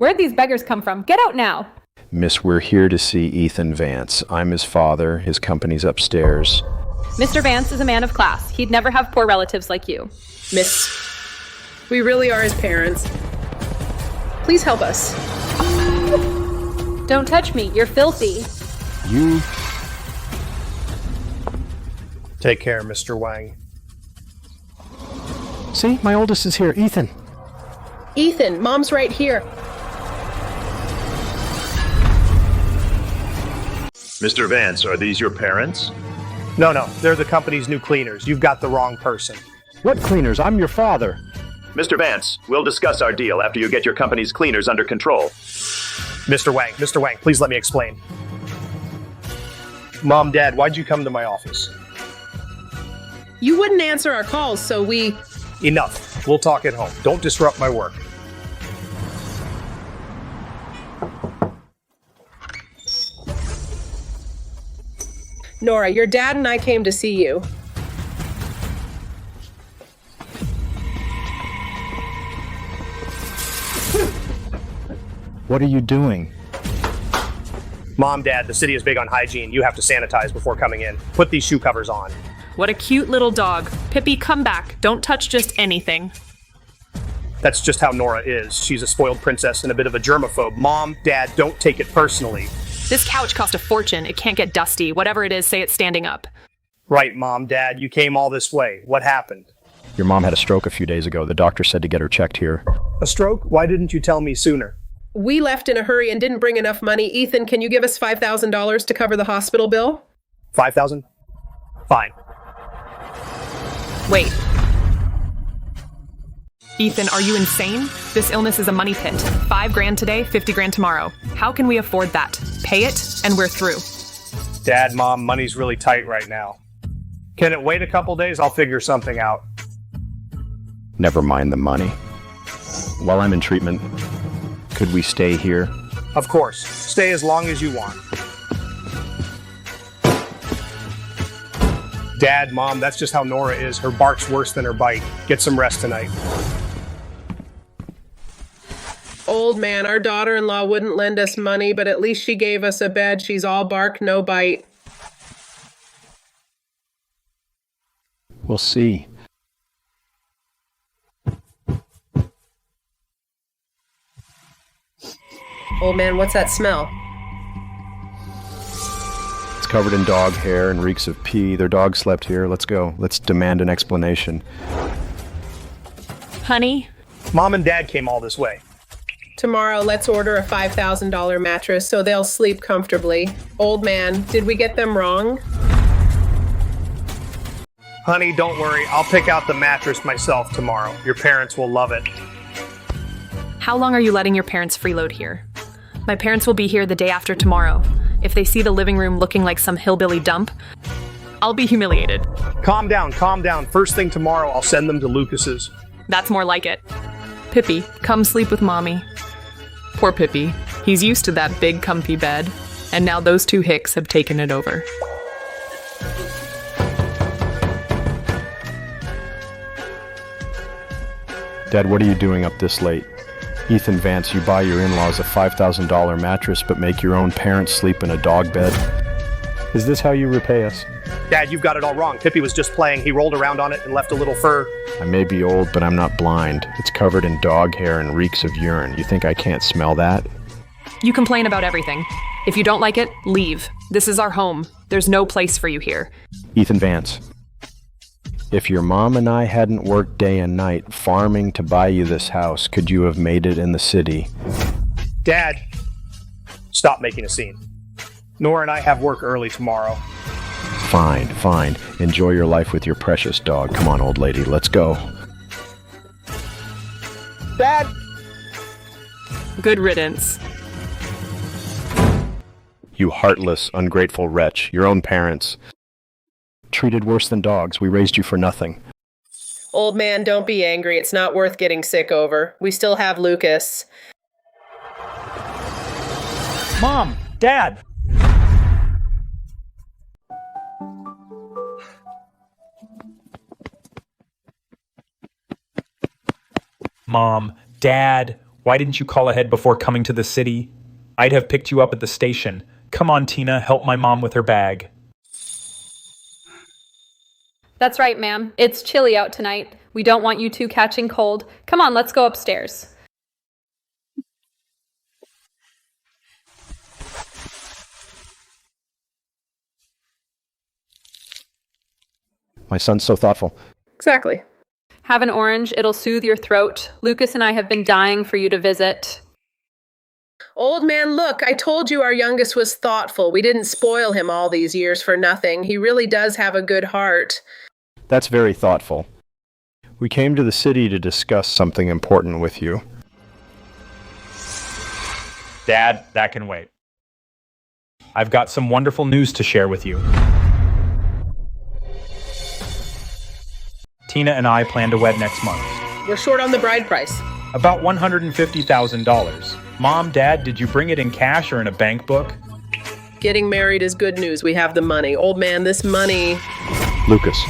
Where'd these beggars come from? Get out now! Miss, we're here to see Ethan Vance. I'm his father. His company's upstairs. Mr. Vance is a man of class. He'd never have poor relatives like you. Miss, we really are his parents. Please help us. Don't touch me. You're filthy. You... Take care, Mr. Wang. See, my oldest is here, Ethan. Ethan, Mom's right here. Mr. Vance, are these your parents? No, they're the company's new cleaners. You've got the wrong person. What cleaners? I'm your father. Mr. Vance, we'll discuss our deal after you get your company's cleaners under control. Mr. Wang, please let me explain. Mom, Dad, why'd you come to my office? You wouldn't answer our calls, so we... Enough. We'll talk at home. Don't disrupt my work. Nora, your dad and I came to see you. What are you doing? Mom, Dad, the city is big on hygiene. You have to sanitize before coming in. Put these shoe covers on. What a cute little dog. Pippi, come back. Don't touch just anything. That's just how Nora is. She's a spoiled princess and a bit of a germaphobe. Mom, Dad, don't take it personally. This couch cost a fortune. It can't get dusty. Whatever it is, say it's standing up. Right, Mom, Dad, you came all this way. What happened? Your mom had a stroke a few days ago. The doctor said to get her checked here. A stroke? Why didn't you tell me sooner? We left in a hurry and didn't bring enough money. Ethan, can you give us $5,000 to cover the hospital bill? 5,000? Fine. Wait. Ethan, are you insane? This illness is a money pit. $5,000 today, $50,000 tomorrow. How can we afford that? Pay it, and we're through. Dad, Mom, money's really tight right now. Can it wait a couple days? I'll figure something out. Never mind the money. While I'm in treatment, could we stay here? Of course. Stay as long as you want. Dad, Mom, that's just how Nora is. Her bark's worse than her bite. Get some rest tonight. Old man, our daughter-in-law wouldn't lend us money, but at least she gave us a bed. She's all bark, no bite. We'll see. Old man, what's that smell? It's covered in dog hair and reeks of pee. Their dog slept here. Let's go. Let's demand an explanation. Honey? Mom and Dad came all this way. Tomorrow, let's order a $5,000 mattress so they'll sleep comfortably. Old man, did we get them wrong? Honey, don't worry. I'll pick out the mattress myself tomorrow. Your parents will love it. How long are you letting your parents freeload here? My parents will be here the day after tomorrow. If they see the living room looking like some hillbilly dump, I'll be humiliated. Calm down, calm down. First thing tomorrow, I'll send them to Lucas's. That's more like it. Pippi, come sleep with Mommy. Poor Pippi. He's used to that big, comfy bed, and now those two hicks have taken it over. Dad, what are you doing up this late? Ethan Vance, you buy your in-laws a $5,000 mattress but make your own parents sleep in a dog bed. Is this how you repay us? Dad, you've got it all wrong. Pippi was just playing. He rolled around on it and left a little fur. I may be old, but I'm not blind. It's covered in dog hair and reeks of urine. You think I can't smell that? You complain about everything. If you don't like it, leave. This is our home. There's no place for you here. Ethan Vance, if your mom and I hadn't worked day and night farming to buy you this house, could you have made it in the city? Dad, stop making a scene. Nora and I have work early tomorrow. Fine, fine. Enjoy your life with your precious dog. Come on, old lady, let's go. Dad! Good riddance. You heartless, ungrateful wretch. Your own parents treated worse than dogs. We raised you for nothing. Old man, don't be angry. It's not worth getting sick over. We still have Lucas. Mom! Dad! Mom, Dad, Why didn't you call ahead before coming to the city? I'd have picked you up at the station. Come on, Tina, help my mom with her bag. That's right, ma'am. It's chilly out tonight. We don't want you two catching cold. Come on, let's go upstairs. My son's so thoughtful. Exactly. Have an orange. It'll soothe your throat. Lucas and I have been dying for you to visit. Old man, look, I told you our youngest was thoughtful. We didn't spoil him all these years for nothing. He really does have a good heart. That's very thoughtful. We came to the city to discuss something important with you. Dad, that can wait. I've got some wonderful news to share with you. Tina and I plan to wed next month. We're short on the bride price. About $150,000. Mom, Dad, did you bring it in cash or in a bank book? Getting married is good news. We have the money. Old man, this money... Lucas,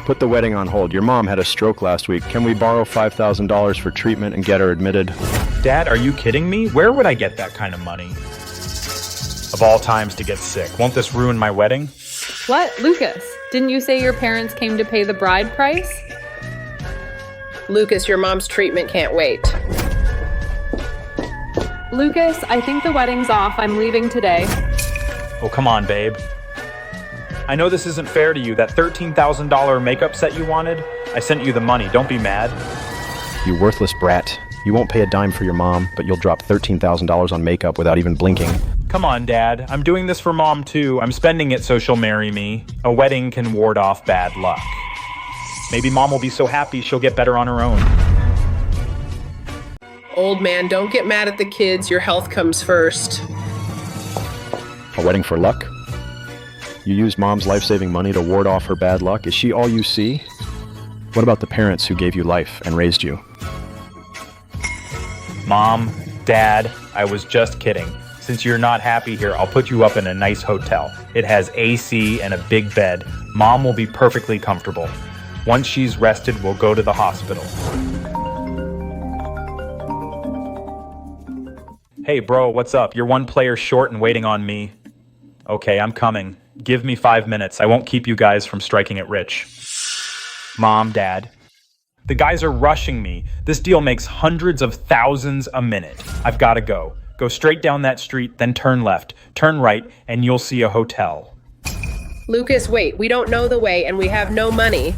put the wedding on hold. Your mom had a stroke last week. Can we borrow $5,000 for treatment and get her admitted? Dad, are you kidding me? Where would I get that kind of money? Of all times to get sick. Won't this ruin my wedding? What? Lucas, didn't you say your parents came to pay the bride price? Lucas, your mom's treatment can't wait. Lucas, I think the wedding's off. I'm leaving today. Oh, come on, babe. I know this isn't fair to you. That $13,000 makeup set you wanted? I sent you the money. Don't be mad. You worthless brat. You won't pay a dime for your mom, but you'll drop $13,000 on makeup without even blinking. Come on, Dad. I'm doing this for Mom, too. I'm spending it so she'll marry me. A wedding can ward off bad luck. Maybe Mom will be so happy she'll get better on her own. Old man, don't get mad at the kids. Your health comes first. A wedding for luck? You use Mom's life-saving money to ward off her bad luck? Is she all you see? What about the parents who gave you life and raised you? Mom, Dad, I was just kidding. Since you're not happy here, I'll put you up in a nice hotel. It has AC and a big bed. Mom will be perfectly comfortable. Once she's rested, we'll go to the hospital. Hey, bro, what's up? You're one player short and waiting on me. Okay, I'm coming. Give me 5 minutes. I won't keep you guys from striking it rich. Mom, Dad. The guys are rushing me. This deal makes hundreds of thousands a minute. I've got to go. Go straight down that street, then turn left. Turn right, and you'll see a hotel. Lucas, wait. We don't know the way, and we have no money.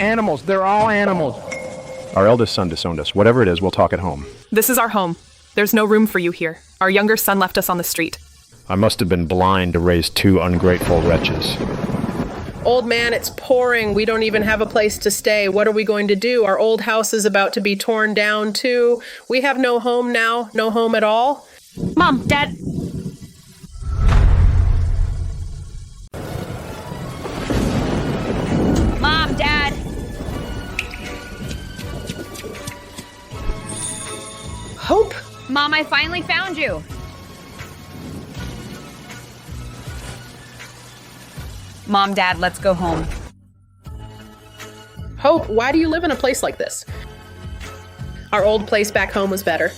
Animals. They're all animals. Our eldest son disowned us. Whatever it is, we'll talk at home. This is our home. There's no room for you here. Our younger son left us on the street. I must have been blind to raise two ungrateful wretches. Old man, it's pouring. We don't even have a place to stay. What are we going to do? Our old house is about to be torn down, too. We have no home now. No home at all. Mom, Dad. Mom, Dad. Hope? Mom, I finally found you. Mom, Dad, let's go home. Hope, why do you live in a place like this? Our old place back home was better.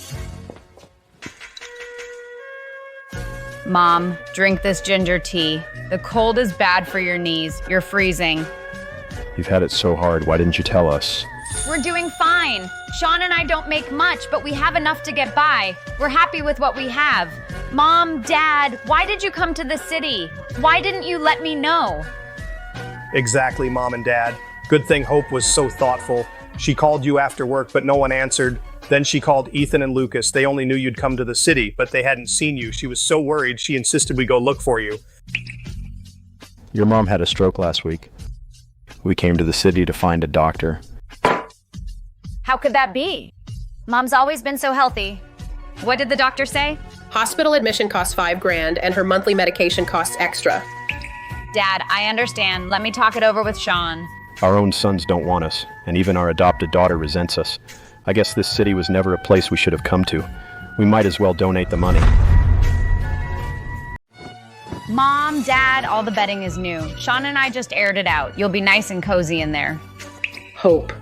Mom, drink this ginger tea. The cold is bad for your knees. You're freezing. You've had it so hard. Why didn't you tell us? We're doing fine. Sean and I don't make much, but we have enough to get by. We're happy with what we have. Mom, Dad, why did you come to the city? Why didn't you let me know? Exactly, Mom and Dad. Good thing Hope was so thoughtful. She called you after work, but no one answered. Then she called Ethan and Lucas. They only knew you'd come to the city, but they hadn't seen you. She was so worried, she insisted we go look for you. Your mom had a stroke last week. We came to the city to find a doctor. How could that be? Mom's always been so healthy. What did the doctor say? Hospital admission costs $5,000 and her monthly medication costs extra. Dad, I understand. Let me talk it over with Sean. Our own sons don't want us, and even our adopted daughter resents us. I guess this city was never a place we should have come to. We might as well donate the money. Mom, Dad, all the bedding is new. Sean and I just aired it out. You'll be nice and cozy in there. Hope.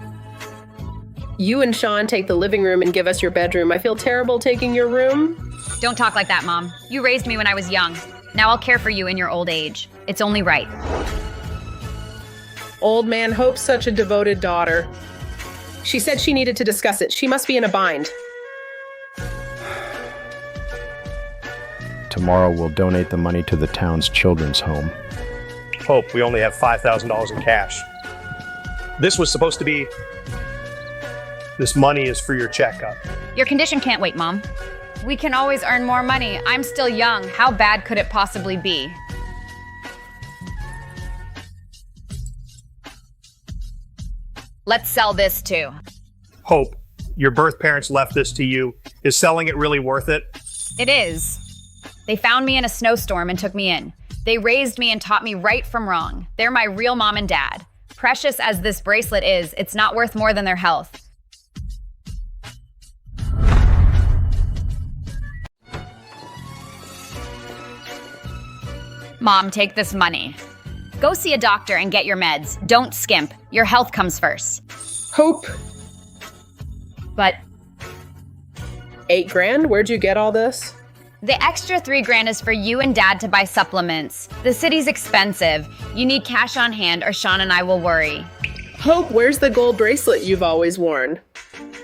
You and Sean take the living room and give us your bedroom. I feel terrible taking your room. Don't talk like that, Mom. You raised me when I was young. Now I'll care for you in your old age. It's only right. Old man Hope's such a devoted daughter. She said she needed to discuss it. She must be in a bind. Tomorrow we'll donate the money to the town's children's home. Hope, we only have $5,000 in cash. This was supposed to be... This money is for your checkup. Your condition can't wait, Mom. We can always earn more money. I'm still young. How bad could it possibly be? Let's sell this too. Hope, your birth parents left this to you. Is selling it really worth it? It is. They found me in a snowstorm and took me in. They raised me and taught me right from wrong. They're my real mom and dad. Precious as this bracelet is, it's not worth more than their health. Mom, take this money. Go see a doctor and get your meds. Don't skimp. Your health comes first. Hope. But 8 grand? Where'd you get all this? the extra $3,000 is for you and Dad to buy supplements. The city's expensive. You need cash on hand or Sean and I will worry. Hope, where's the gold bracelet you've always worn?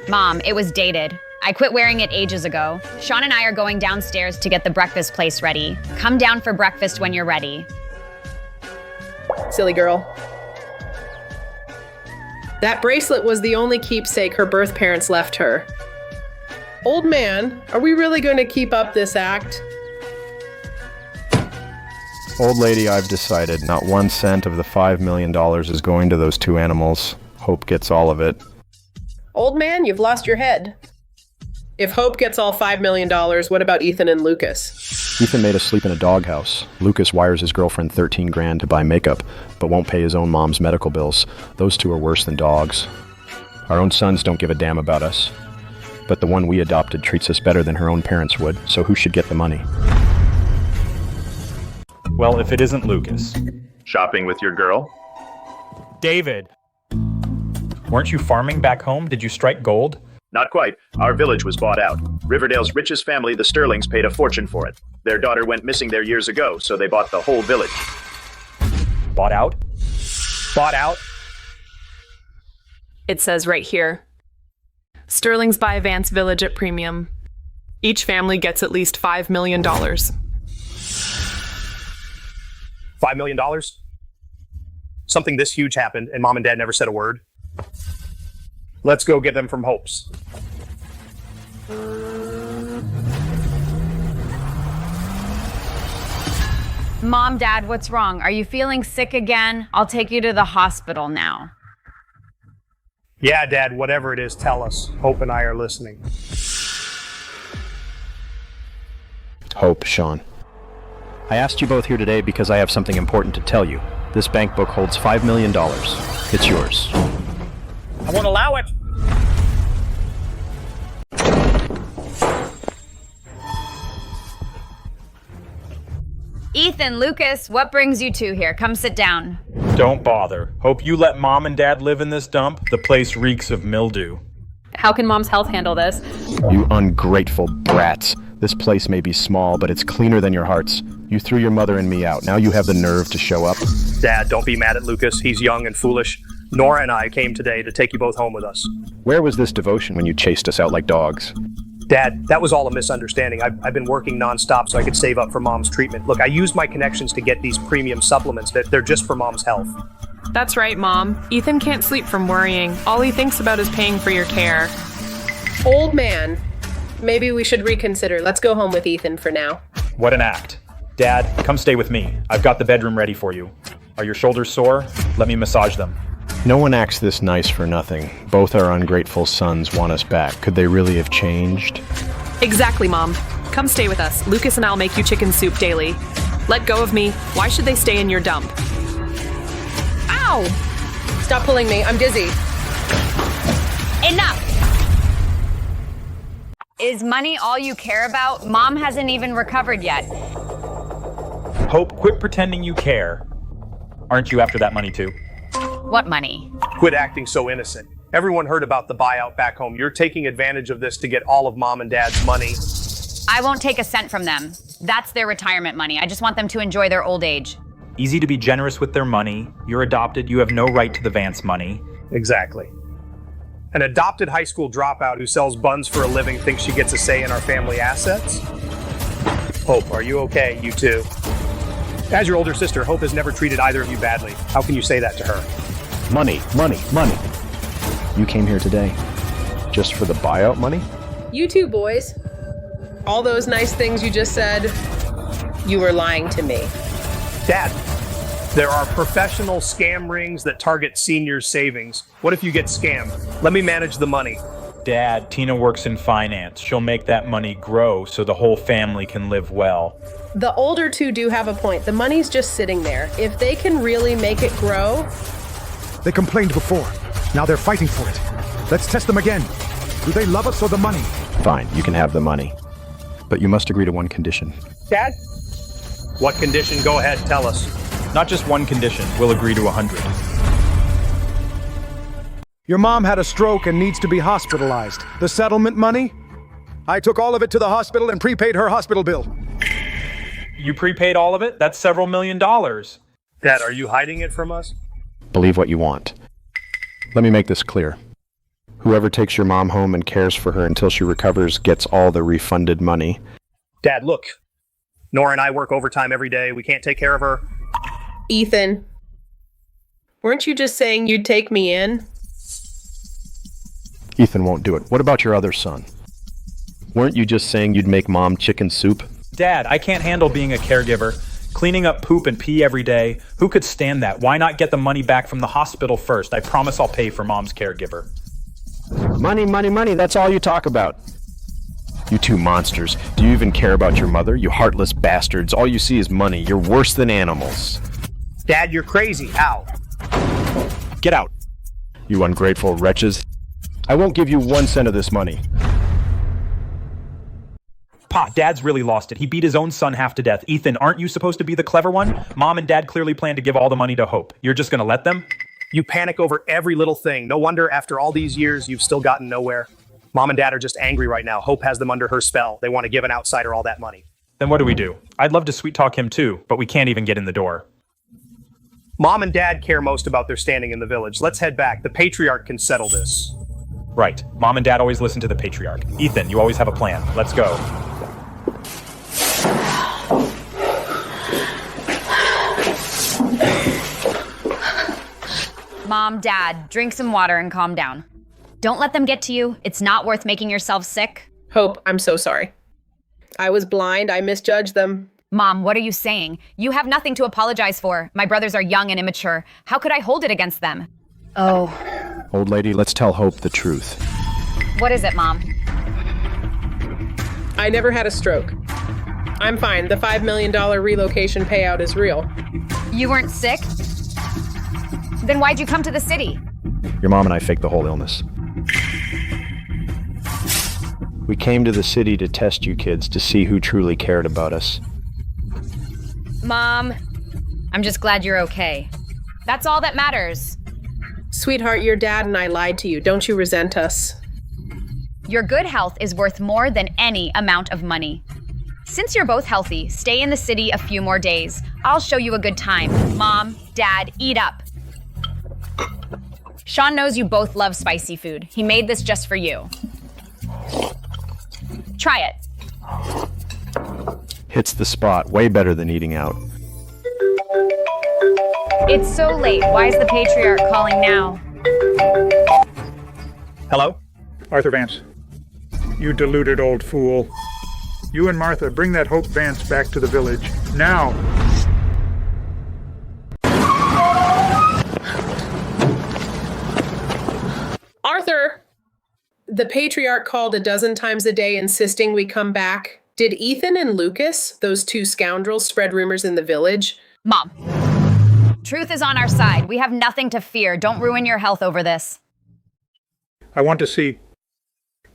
Mom, it was dated. I quit wearing it ages ago. Sean and I are going downstairs to get the breakfast place ready. Come down for breakfast when you're ready. Silly girl. That bracelet was the only keepsake her birth parents left her. Old man, are we really going to keep up this act? Old lady, I've decided not 1 cent of the $5 million is going to those two animals. Hope gets all of it. Old man, you've lost your head. If Hope gets all $5 million, what about Ethan and Lucas? Ethan made us sleep in a doghouse. Lucas wires his girlfriend $13,000 to buy makeup, but won't pay his own mom's medical bills. Those two are worse than dogs. Our own sons don't give a damn about us. But the one we adopted treats us better than her own parents would, so who should get the money? Well, if it isn't Lucas. Shopping with your girl? David! Weren't you farming back home? Did you strike gold? Not quite. Our village was bought out. Riverdale's richest family, the Sterlings, paid a fortune for it. Their daughter went missing there years ago, so they bought the whole village. Bought out? Bought out? It says right here. Sterlings buy Vance Village at premium. Each family gets at least $5 million. $5 million? Something this huge happened, and Mom and Dad never said a word. Let's go get them from Hope's. Mom, Dad, what's wrong? Are you feeling sick again? I'll take you to the hospital now. Yeah, Dad, whatever it is, tell us. Hope and I are listening. Hope, Sean. I asked you both here today because I have something important to tell you. This bank book holds $5 million. It's yours. I won't allow it! Ethan, Lucas, what brings you two here? Come sit down. Don't bother. Hope you let Mom and Dad live in this dump. The place reeks of mildew. How can Mom's health handle this? You ungrateful brats. This place may be small, but it's cleaner than your hearts. You threw your mother and me out. Now you have the nerve to show up. Dad, don't be mad at Lucas. He's young and foolish. Nora and I came today to take you both home with us. Where was this devotion when you chased us out like dogs? Dad, that was all a misunderstanding. I've been working nonstop so I could save up for Mom's treatment. Look, I used my connections to get these premium supplements. They're just for Mom's health. That's right, Mom. Ethan can't sleep from worrying. All he thinks about is paying for your care. Old man, maybe we should reconsider. Let's go home with Ethan for now. What an act. Dad, come stay with me. I've got the bedroom ready for you. Are your shoulders sore? Let me massage them. No one acts this nice for nothing. Both our ungrateful sons want us back. Could they really have changed? Exactly, Mom. Come stay with us. Lucas and I'll make you chicken soup daily. Let go of me. Why should they stay in your dump? Ow! Stop pulling me. I'm dizzy. Enough! Is money all you care about? Mom hasn't even recovered yet. Hope, quit pretending you care. Aren't you after that money too? What money? Quit acting so innocent. Everyone heard about the buyout back home. You're taking advantage of this to get all of Mom and Dad's money. I won't take a cent from them. That's their retirement money. I just want them to enjoy their old age. Easy to be generous with their money. You're adopted. You have no right to the Vance money. Exactly. An adopted high school dropout who sells buns for a living thinks she gets a say in our family assets? Hope, are you okay? You too. As your older sister, Hope has never treated either of you badly. How can you say that to her? Money, money, money. You came here today just for the buyout money? You too, boys. All those nice things you just said, you were lying to me. Dad, there are professional scam rings that target seniors' savings. What if you get scammed? Let me manage the money. Dad, Tina works in finance. She'll make that money grow so the whole family can live well. The older two do have a point. The money's just sitting there. If they can really make it grow... They complained before. Now they're fighting for it. Let's test them again. Do they love us or the money? Fine, you can have the money. But you must agree to one condition. Dad? What condition? Go ahead, tell us. Not just one condition. We'll agree to 100. Your mom had a stroke and needs to be hospitalized. The settlement money? I took all of it to the hospital and prepaid her hospital bill. You prepaid all of it? That's several $1,000,000. Dad, are you hiding it from us? Believe what you want. Let me make this clear. Whoever takes your mom home and cares for her until she recovers gets all the refunded money. Dad, look. Nora and I work overtime every day. We can't take care of her. Ethan, weren't you just saying you'd take me in? Ethan won't do it. What about your other son? Weren't you just saying you'd make Mom chicken soup? Dad, I can't handle being a caregiver. Cleaning up poop and pee every day. Who could stand that? Why not get the money back from the hospital first? I promise I'll pay for Mom's caregiver. Money, money, money. That's all you talk about. You two monsters. Do you even care about your mother? You heartless bastards. All you see is money. You're worse than animals. Dad, you're crazy. How? Get out. You ungrateful wretches. I won't give you 1 cent of this money. Pa, Dad's really lost it. He beat his own son half to death. Ethan, aren't you supposed to be the clever one? Mom and Dad clearly plan to give all the money to Hope. You're just gonna let them? You panic over every little thing. No wonder after all these years, you've still gotten nowhere. Mom and Dad are just angry right now. Hope has them under her spell. They want to give an outsider all that money. Then what do we do? I'd love to sweet talk him too, but we can't even get in the door. Mom and Dad care most about their standing in the village. Let's head back. The patriarch can settle this. Right. Mom and Dad always listen to the patriarch. Ethan, you always have a plan. Let's go. Mom, Dad, drink some water and calm down. Don't let them get to you. It's not worth making yourself sick. Hope, I'm so sorry. I was blind. I misjudged them. Mom, what are you saying? You have nothing to apologize for. My brothers are young and immature. How could I hold it against them? Oh. Old lady, let's tell Hope the truth. What is it, Mom? I never had a stroke. I'm fine. The $5 million relocation payout is real. You weren't sick? Then why'd you come to the city? Your mom and I faked the whole illness. We came to the city to test you kids to see who truly cared about us. Mom, I'm just glad you're okay. That's all that matters. Sweetheart, your dad and I lied to you. Don't you resent us? Your good health is worth more than any amount of money. Since you're both healthy, stay in the city a few more days. I'll show you a good time. Mom, Dad, eat up. Sean knows you both love spicy food. He made this just for you. Try it. Hits the spot. Way better than eating out. It's so late. Why is the patriarch calling now? Hello? Arthur Vance. You deluded old fool. You and Martha, bring that Hope Vance back to the village. Now! Arthur! The patriarch called a dozen times a day insisting we come back. Did Ethan and Lucas, those two scoundrels, spread rumors in the village? Mom, truth is on our side. We have nothing to fear. Don't ruin your health over this. I want to see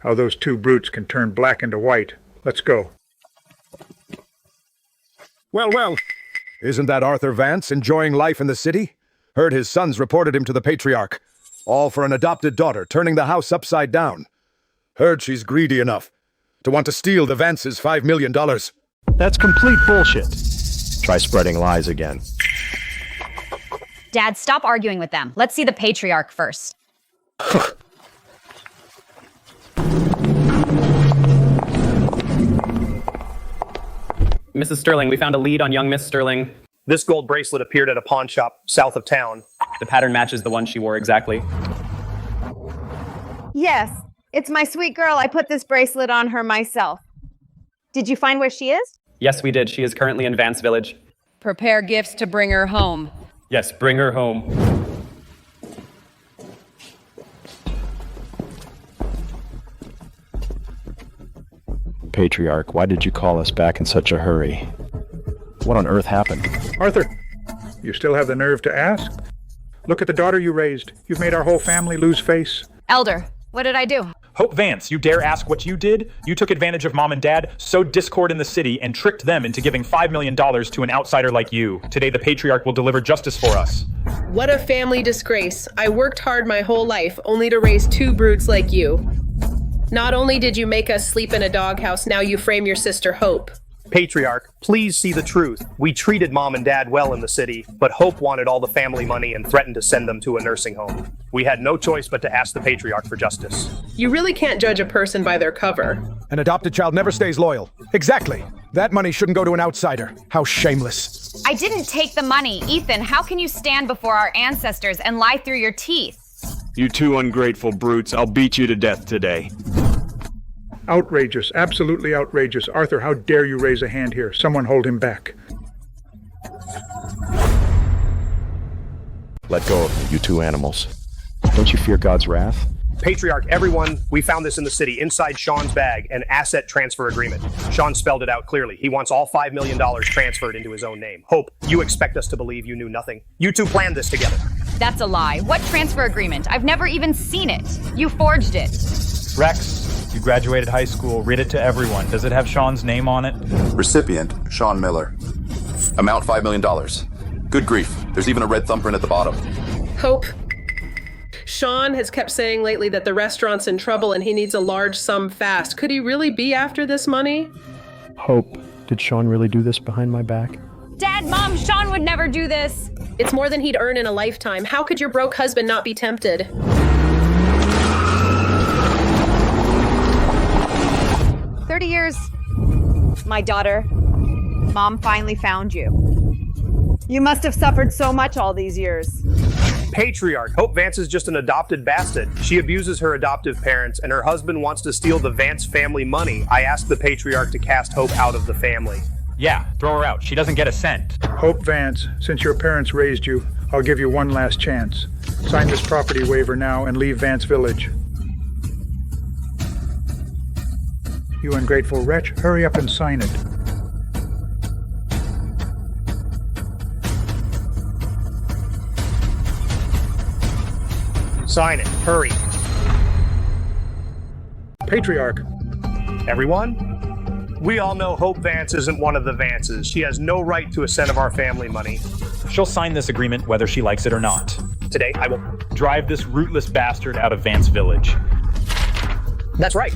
How those two brutes can turn black into white. Let's go. Well, well. Isn't that Arthur Vance enjoying life in the city? Heard his sons reported him to the Patriarch. All for an adopted daughter, turning the house upside down. Heard she's greedy enough to want to steal the Vances' $5 million. That's complete bullshit. Try spreading lies again. Dad, stop arguing with them. Let's see the patriarch first. Mrs. Sterling, we found a lead on young Miss Sterling. This gold bracelet appeared at a pawn shop south of town. The pattern matches the one she wore exactly. Yes, it's my sweet girl. I put this bracelet on her myself. Did you find where she is? Yes, we did. She is currently in Vance Village. Prepare gifts to bring her home. Yes, bring her home. Patriarch, why did you call us back in such a hurry? What on earth happened? Arthur, you still have the nerve to ask? Look at the daughter you raised. You've made our whole family lose face. Elder, what did I do? Hope Vance, you dare ask what you did? You took advantage of Mom and Dad, sowed discord in the city, and tricked them into giving $5 million to an outsider like you. Today the Patriarch will deliver justice for us. What a family disgrace. I worked hard my whole life only to raise two brutes like you. Not only did you make us sleep in a doghouse, now you frame your sister Hope. Patriarch, please see the truth. We treated Mom and Dad well in the city, but Hope wanted all the family money and threatened to send them to a nursing home. We had no choice but to ask the Patriarch for justice. You really can't judge a person by their cover. An adopted child never stays loyal. Exactly. That money shouldn't go to an outsider. How shameless. I didn't take the money. Ethan, how can you stand before our ancestors and lie through your teeth? You two ungrateful brutes. I'll beat you to death today. Outrageous. Absolutely outrageous. Arthur, how dare you raise a hand here? Someone hold him back. Let go of me, you two animals. Don't you fear God's wrath? Patriarch, everyone, we found this in the city, inside Sean's bag, an asset transfer agreement. Sean spelled it out clearly. He wants all $5 million transferred into his own name. Hope, you expect us to believe you knew nothing. You two planned this together. That's a lie. What transfer agreement? I've never even seen it. You forged it. Rex, you graduated high school. Read it to everyone. Does it have Sean's name on it? Recipient, Sean Miller. Amount $5 million. Good grief. There's even a red thumbprint at the bottom. Hope. Sean has kept saying lately that the restaurant's in trouble and he needs a large sum fast. Could he really be after this money? Hope, did Sean really do this behind my back? Dad, Mom, Sean would never do this. It's more than he'd earn in a lifetime. How could your broke husband not be tempted? 30 years. My daughter. Mom finally found you. You must have suffered so much all these years. Patriarch, Hope Vance is just an adopted bastard. She abuses her adoptive parents, and her husband wants to steal the Vance family money. I asked the Patriarch to cast Hope out of the family. Yeah, throw her out. She doesn't get a cent. Hope Vance, since your parents raised you, I'll give you one last chance. Sign this property waiver now and leave Vance Village. You ungrateful wretch, hurry up and sign it. Sign it. Hurry. Patriarch. Everyone? We all know Hope Vance isn't one of the Vances. She has no right to a cent of our family money. She'll sign this agreement whether she likes it or not. Today, I will drive this rootless bastard out of Vance Village. That's right.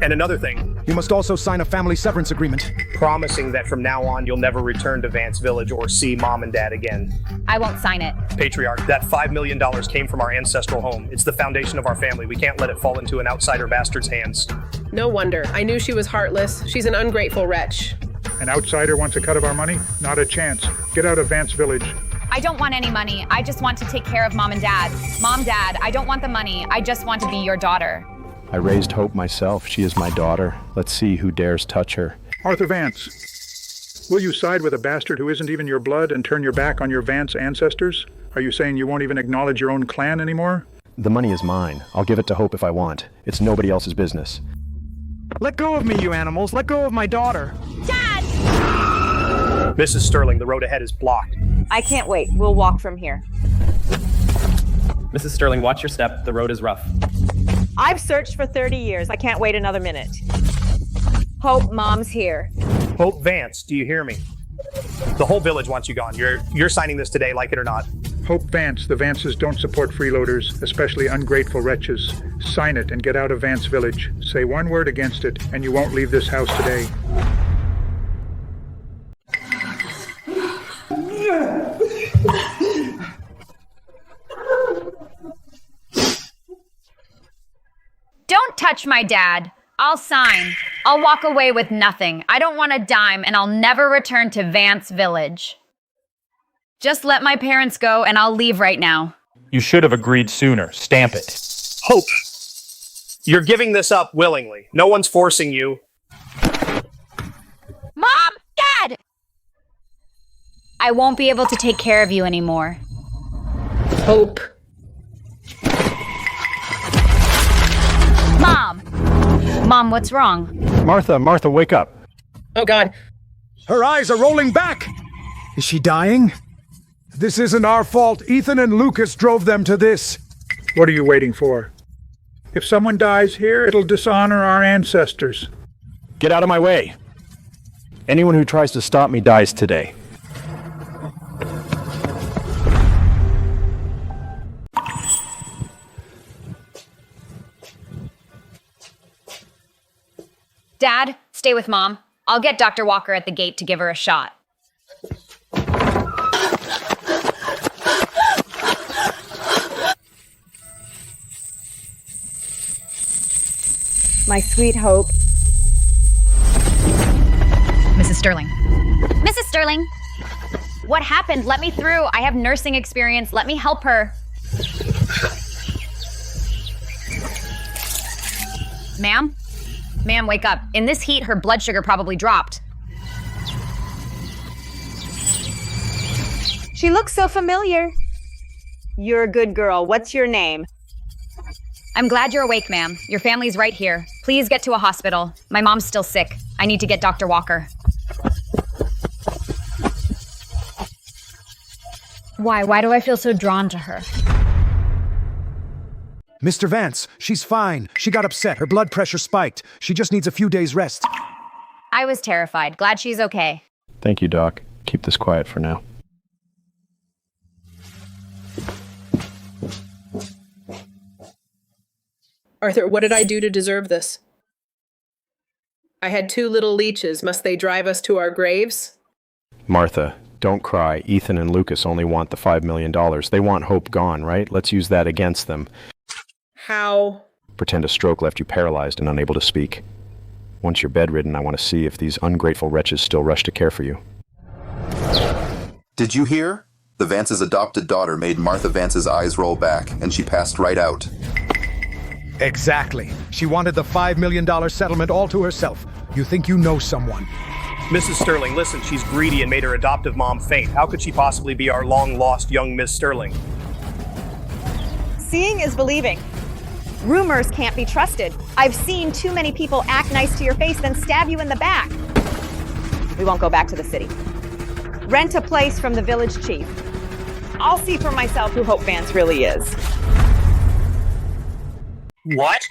And another thing. You must also sign a family severance agreement. Promising that from now on, you'll never return to Vance Village or see Mom and Dad again. I won't sign it. Patriarch, that $5 million came from our ancestral home. It's the foundation of our family. We can't let it fall into an outsider bastard's hands. No wonder. I knew she was heartless. She's an ungrateful wretch. An outsider wants a cut of our money? Not a chance. Get out of Vance Village. I don't want any money. I just want to take care of Mom and Dad. Mom, Dad, I don't want the money. I just want to be your daughter. I raised Hope myself. She is my daughter. Let's see who dares touch her. Arthur Vance, will you side with a bastard who isn't even your blood and turn your back on your Vance ancestors? Are you saying you won't even acknowledge your own clan anymore? The money is mine. I'll give it to Hope if I want. It's nobody else's business. Let go of me, you animals. Let go of my daughter. Dad! Mrs. Sterling, the road ahead is blocked. I can't wait. We'll walk from here. Mrs. Sterling, watch your step. The road is rough. I've searched for 30 years. I can't wait another minute. Hope, Mom's here. Hope Vance, do you hear me? The whole village wants you gone. You're signing this today, like it or not. Hope Vance, the Vances don't support freeloaders, especially ungrateful wretches. Sign it and get out of Vance Village. Say one word against it, and you won't leave this house today. Don't touch my dad. I'll sign. I'll walk away with nothing. I don't want a dime, and I'll never return to Vance Village. Just let my parents go, and I'll leave right now. You should have agreed sooner. Stamp it. Hope, you're giving this up willingly. No one's forcing you. Mom! Dad! I won't be able to take care of you anymore. Hope. Mom! Mom, what's wrong? Martha, wake up. Oh, God. Her eyes are rolling back! Is she dying? This isn't our fault. Ethan and Lucas drove them to this. What are you waiting for? If someone dies here, it'll dishonor our ancestors. Get out of my way. Anyone who tries to stop me dies today. Dad, stay with Mom. I'll get Dr. Walker at the gate to give her a shot. My sweet Hope. Mrs. Sterling. Mrs. Sterling! What happened? Let me through. I have nursing experience. Let me help her. Ma'am? Ma'am, wake up. In this heat, her blood sugar probably dropped. She looks so familiar. You're a good girl. What's your name? I'm glad you're awake, ma'am. Your family's right here. Please get to a hospital. My mom's still sick. I need to get Dr. Walker. Why? Why do I feel so drawn to her? Mr. Vance, she's fine. She got upset. Her blood pressure spiked. She just needs a few days rest. I was terrified. Glad she's okay. Thank you, Doc. Keep this quiet for now. Arthur, what did I do to deserve this? I had 2 little leeches. Must they drive us to our graves? Martha, don't cry. Ethan and Lucas only want the $5 million. They want Hope gone, right? Let's use that against them. How? Pretend a stroke left you paralyzed and unable to speak. Once you're bedridden, I want to see if these ungrateful wretches still rush to care for you. Did you hear? The Vance's adopted daughter made Martha Vance's eyes roll back, and she passed right out. Exactly. She wanted the $5 million settlement all to herself. You think you know someone. Mrs. Sterling, listen, she's greedy and made her adoptive mom faint. How could she possibly be our long-lost young Miss Sterling? Seeing is believing. Rumors can't be trusted. I've seen too many people act nice to your face, then stab you in the back. We won't go back to the city. Rent a place from the village chief. I'll see for myself who Hope Vance really is. What?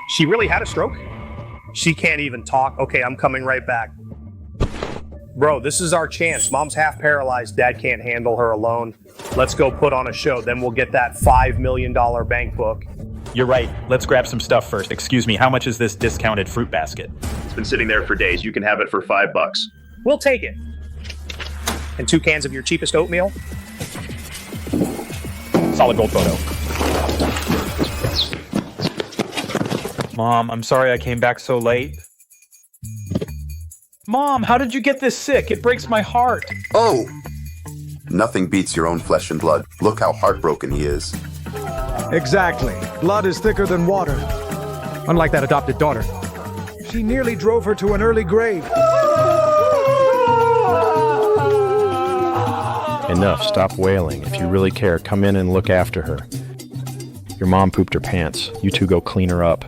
She really had a stroke? She can't even talk. Okay, I'm coming right back. Bro, this is our chance. Mom's half paralyzed. Dad can't handle her alone. Let's go put on a show. Then we'll get that $5 million bank book. You're right. Let's grab some stuff first. Excuse me, how much is this discounted fruit basket? It's been sitting there for days. You can have it for $5. We'll take it. And 2 cans of your cheapest oatmeal? Solid gold photo. Mom, I'm sorry I came back so late. Mom, how did you get this sick? It breaks my heart. Oh! Nothing beats your own flesh and blood. Look how heartbroken he is. Exactly. Blood is thicker than water. Unlike that adopted daughter. She nearly drove her to an early grave. Enough. Stop wailing. If you really care, come in and look after her. Your mom pooped her pants. You two go clean her up.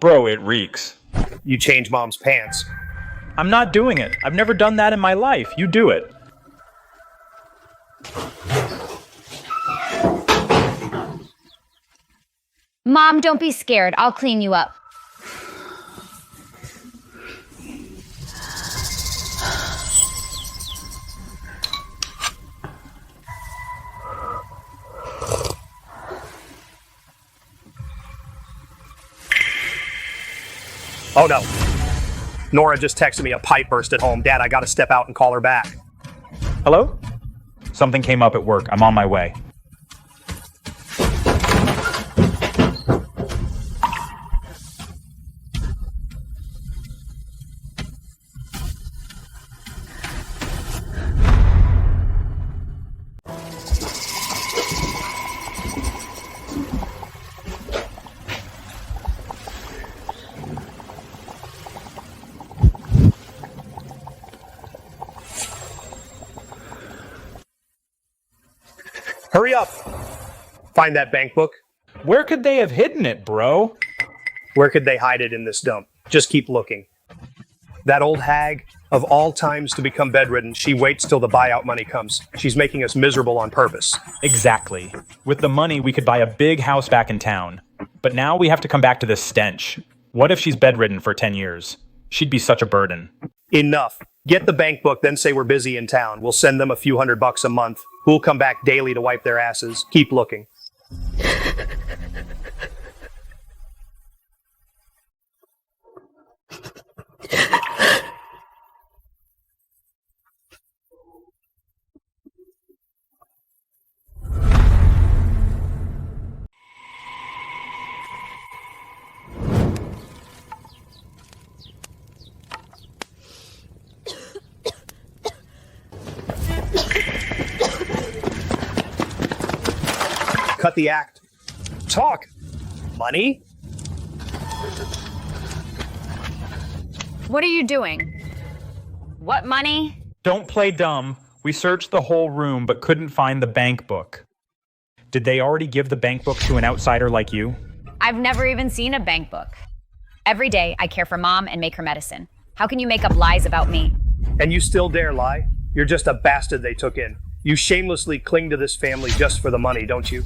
Bro, it reeks. You change Mom's pants. I'm not doing it. I've never done that in my life. You do it. Mom, don't be scared. I'll clean you up. Oh no. Nora just texted me a pipe burst at home. Dad, I gotta step out and call her back. Hello? Something came up at work. I'm on my way. Hurry up! Find that bank book. Where could they have hidden it, bro? Where could they hide it in this dump? Just keep looking. That old hag, of all times to become bedridden, she waits till the buyout money comes. She's making us miserable on purpose. Exactly. With the money, we could buy a big house back in town. But now we have to come back to this stench. What if she's bedridden for 10 years? She'd be such a burden. Enough. Get the bank book, then say we're busy in town. We'll send them a few $100 a month. Who'll come back daily to wipe their asses. Keep looking. Cut the act. Talk. Money? What are you doing? What money? Don't play dumb. We searched the whole room but couldn't find the bank book. Did they already give the bank book to an outsider like you? I've never even seen a bank book. Every day, I care for Mom and make her medicine. How can you make up lies about me? And you still dare lie? You're just a bastard they took in. You shamelessly cling to this family just for the money, don't you?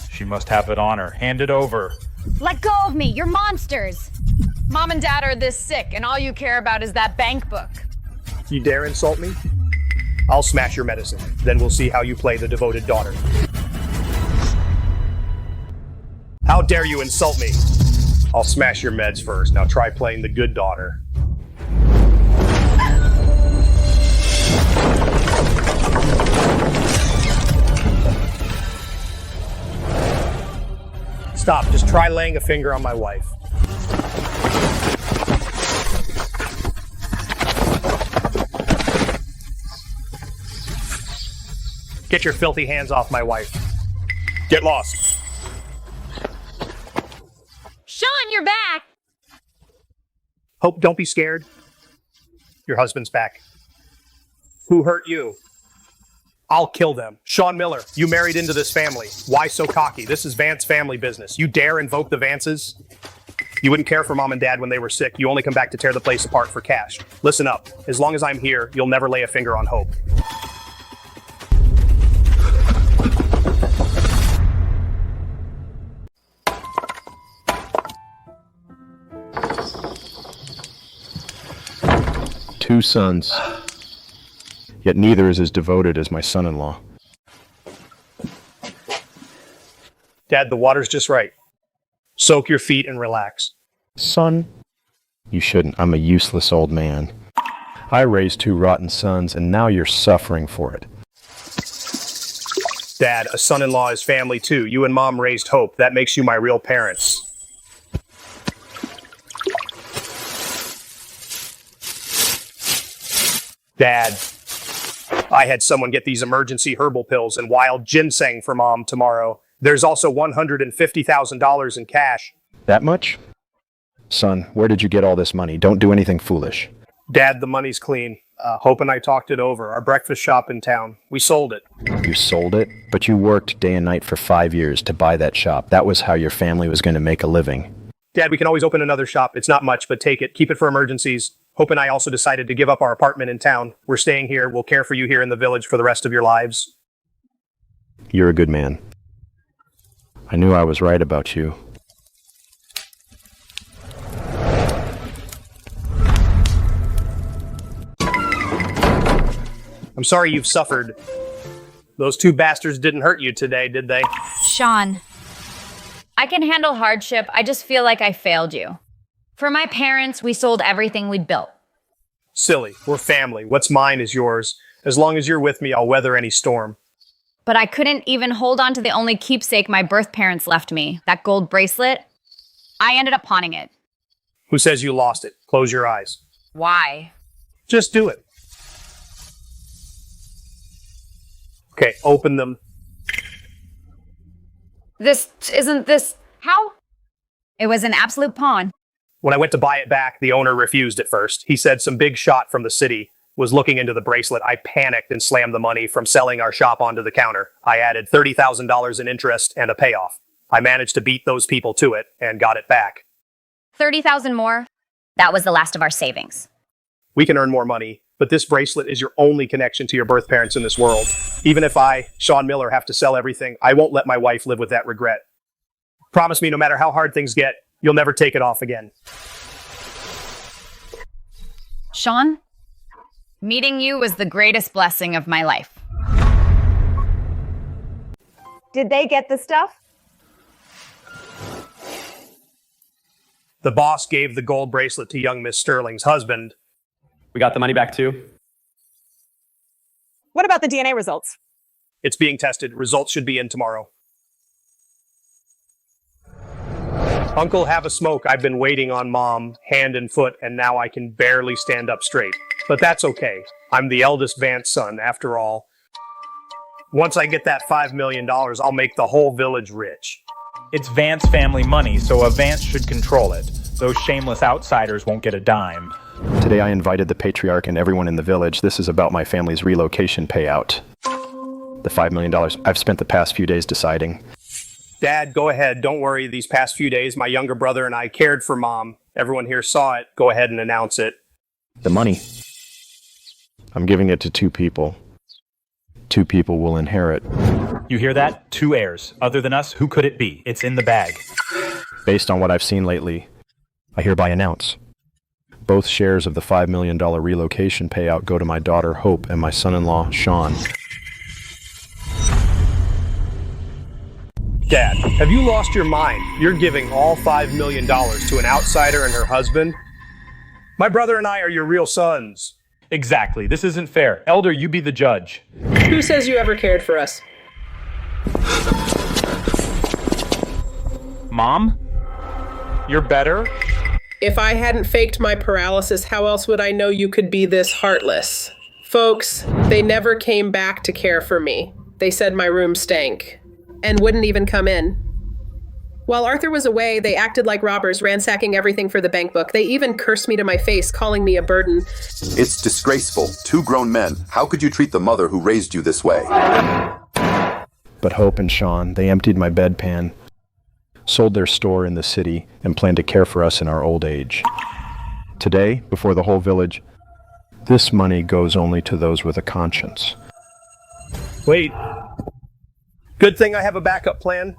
She must have it on her. Hand it over. Let go of me, you're monsters! Mom and Dad are this sick, and all you care about is that bank book. You dare insult me? I'll smash your medicine. Then we'll see how you play the devoted daughter. How dare you insult me? I'll smash your meds first. Now try playing the good daughter. Stop. Just try laying a finger on my wife. Get your filthy hands off my wife. Get lost. Sean, you're back! Hope, don't be scared. Your husband's back. Who hurt you? I'll kill them. Sean Miller, you married into this family. Why so cocky? This is Vance family business. You dare invoke the Vances? You wouldn't care for Mom and Dad when they were sick. You only come back to tear the place apart for cash. Listen up. As long as I'm here, you'll never lay a finger on Hope. Two sons. Yet neither is as devoted as my son-in-law. Dad, the water's just right. Soak your feet and relax. Son? You shouldn't. I'm a useless old man. I raised two rotten sons, and now you're suffering for it. Dad, a son-in-law is family too. You and Mom raised Hope. That makes you my real parents. Dad, I had someone get these emergency herbal pills and wild ginseng for Mom tomorrow. There's also $150,000 in cash. That much? Son, where did you get all this money? Don't do anything foolish. Dad, the money's clean. Hope and I talked it over. Our breakfast shop in town. We sold it. You sold it? But you worked day and night for 5 years to buy that shop. That was how your family was going to make a living. Dad, we can always open another shop. It's not much, but take it. Keep it for emergencies. Hope and I also decided to give up our apartment in town. We're staying here. We'll care for you here in the village for the rest of your lives. You're a good man. I knew I was right about you. I'm sorry you've suffered. Those two bastards didn't hurt you today, did they? Sean, I can handle hardship. I just feel like I failed you. For my parents, we sold everything we'd built. Silly. We're family. What's mine is yours. As long as you're with me, I'll weather any storm. But I couldn't even hold on to the only keepsake my birth parents left me, that gold bracelet. I ended up pawning it. Who says you lost it? Close your eyes. Why? Just do it. Okay, open them. How? It was an absolute pawn. When I went to buy it back, the owner refused at first. He said some big shot from the city was looking into the bracelet. I panicked and slammed the money from selling our shop onto the counter. I added $30,000 in interest and a payoff. I managed to beat those people to it and got it back. 30,000 more? That was the last of our savings. We can earn more money, but this bracelet is your only connection to your birth parents in this world. Even if I, Sean Miller, have to sell everything, I won't let my wife live with that regret. Promise me no matter how hard things get, you'll never take it off again. Sean, meeting you was the greatest blessing of my life. Did they get the stuff? The boss gave the gold bracelet to young Miss Sterling's husband. We got the money back too. What about the DNA results? It's being tested. Results should be in tomorrow. Uncle, have a smoke. I've been waiting on Mom, hand and foot, and now I can barely stand up straight. But that's okay. I'm the eldest Vance son, after all. Once I get that $5 million, I'll make the whole village rich. It's Vance family money, so a Vance should control it. Those shameless outsiders won't get a dime. Today I invited the patriarch and everyone in the village. This is about my family's relocation payout. The $5 million. I've spent the past few days deciding. Dad, go ahead. Don't worry. These past few days, my younger brother and I cared for Mom. Everyone here saw it. Go ahead and announce it. The money. I'm giving it to two people. Two people will inherit. You hear that? 2 heirs. Other than us, who could it be? It's in the bag. Based on what I've seen lately, I hereby announce. Both shares of the $5 million relocation payout go to my daughter, Hope, and my son-in-law, Sean. Dad, have you lost your mind? You're giving all $5 million to an outsider and her husband? My brother and I are your real sons. Exactly. This isn't fair. Elder, you be the judge. Who says you ever cared for us? Mom? You're better? If I hadn't faked my paralysis, how else would I know you could be this heartless? Folks, they never came back to care for me. They said my room stank and wouldn't even come in. While Arthur was away, they acted like robbers, ransacking everything for the bank book. They even cursed me to my face, calling me a burden. It's disgraceful. 2 grown men. How could you treat the mother who raised you this way? But Hope and Sean, they emptied my bedpan, sold their store in the city, and planned to care for us in our old age. Today, before the whole village, this money goes only to those with a conscience. Wait. Good thing I have a backup plan.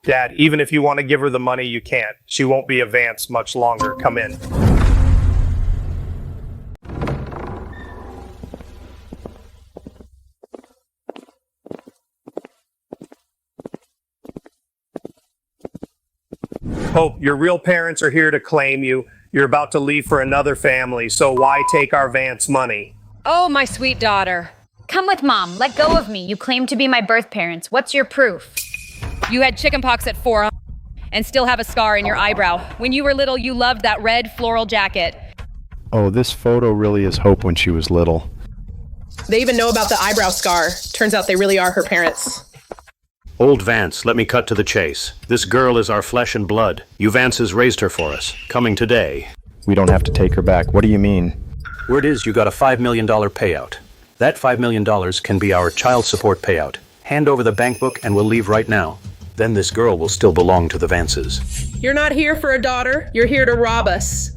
Dad, even if you want to give her the money, you can't. She won't be a Vance much longer. Come in. Hope, your real parents are here to claim you. You're about to leave for another family, so why take our Vance money? Oh, my sweet daughter. Come with Mom. Let go of me. You claim to be my birth parents. What's your proof? You had chickenpox at 4 and still have a scar in your eyebrow. When you were little, you loved that red floral jacket. Oh, this photo really is Hope when she was little. They even know about the eyebrow scar. Turns out they really are her parents. Old Vance, let me cut to the chase. This girl is our flesh and blood. You Vances raised her for us. Coming today. We don't have to take her back. What do you mean? Word is you got a $5 million payout. That $5 million can be our child support payout. Hand over the bank book and we'll leave right now. Then this girl will still belong to the Vances. You're not here for a daughter. You're here to rob us.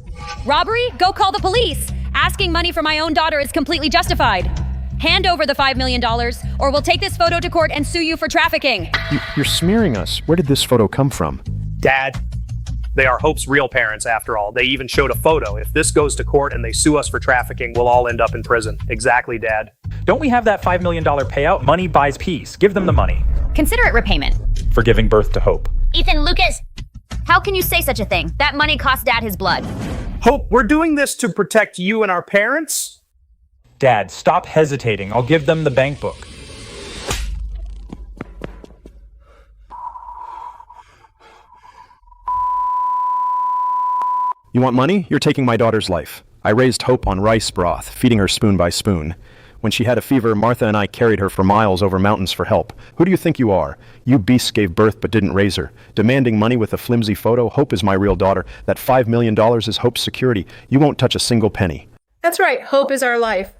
Robbery? Go call the police. Asking money for my own daughter is completely justified. Hand over the $5 million, or we'll take this photo to court and sue you for trafficking. You're smearing us. Where did this photo come from? Dad, they are Hope's real parents after all. They even showed a photo. If this goes to court and they sue us for trafficking, we'll all end up in prison. Exactly, Dad. Don't we have that $5 million payout? Money buys peace. Give them the money. Consider it repayment. For giving birth to Hope. Ethan, Lucas, how can you say such a thing? That money cost Dad his blood. Hope, we're doing this to protect you and our parents? Dad, stop hesitating. I'll give them the bank book. You want money? You're taking my daughter's life. I raised Hope on rice broth, feeding her spoon by spoon. When she had a fever, Martha and I carried her for miles over mountains for help. Who do you think you are? You beasts gave birth but didn't raise her. Demanding money with a flimsy photo? Hope is my real daughter. That $5 million is Hope's security. You won't touch a single penny. That's right. Hope is our life.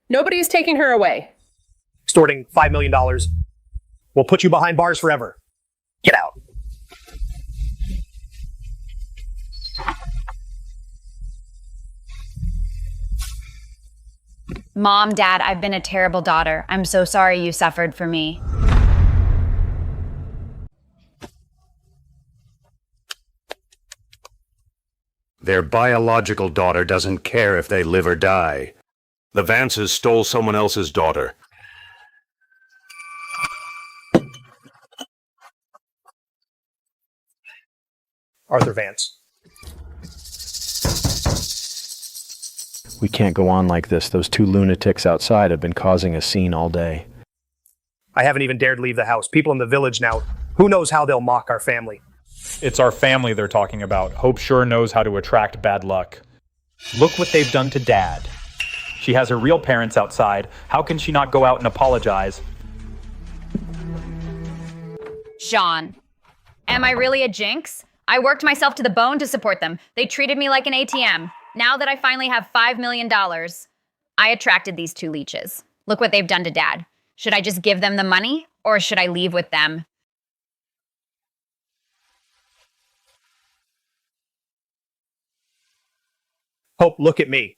Nobody's taking her away. Extorting $5 million. We'll put you behind bars forever. Get out. Mom, Dad, I've been a terrible daughter. I'm so sorry you suffered for me. Their biological daughter doesn't care if they live or die. The Vances stole someone else's daughter. Arthur Vance. We can't go on like this. Those two lunatics outside have been causing a scene all day. I haven't even dared leave the house. People in the village now, who knows how they'll mock our family. It's our family they're talking about. Hope sure knows how to attract bad luck. Look what they've done to Dad. She has her real parents outside. How can she not go out and apologize? Sean, am I really a jinx? I worked myself to the bone to support them. They treated me like an ATM. Now that I finally have $5 million, I attracted these two leeches. Look what they've done to Dad. Should I just give them the money, or should I leave with them? Hope, look at me.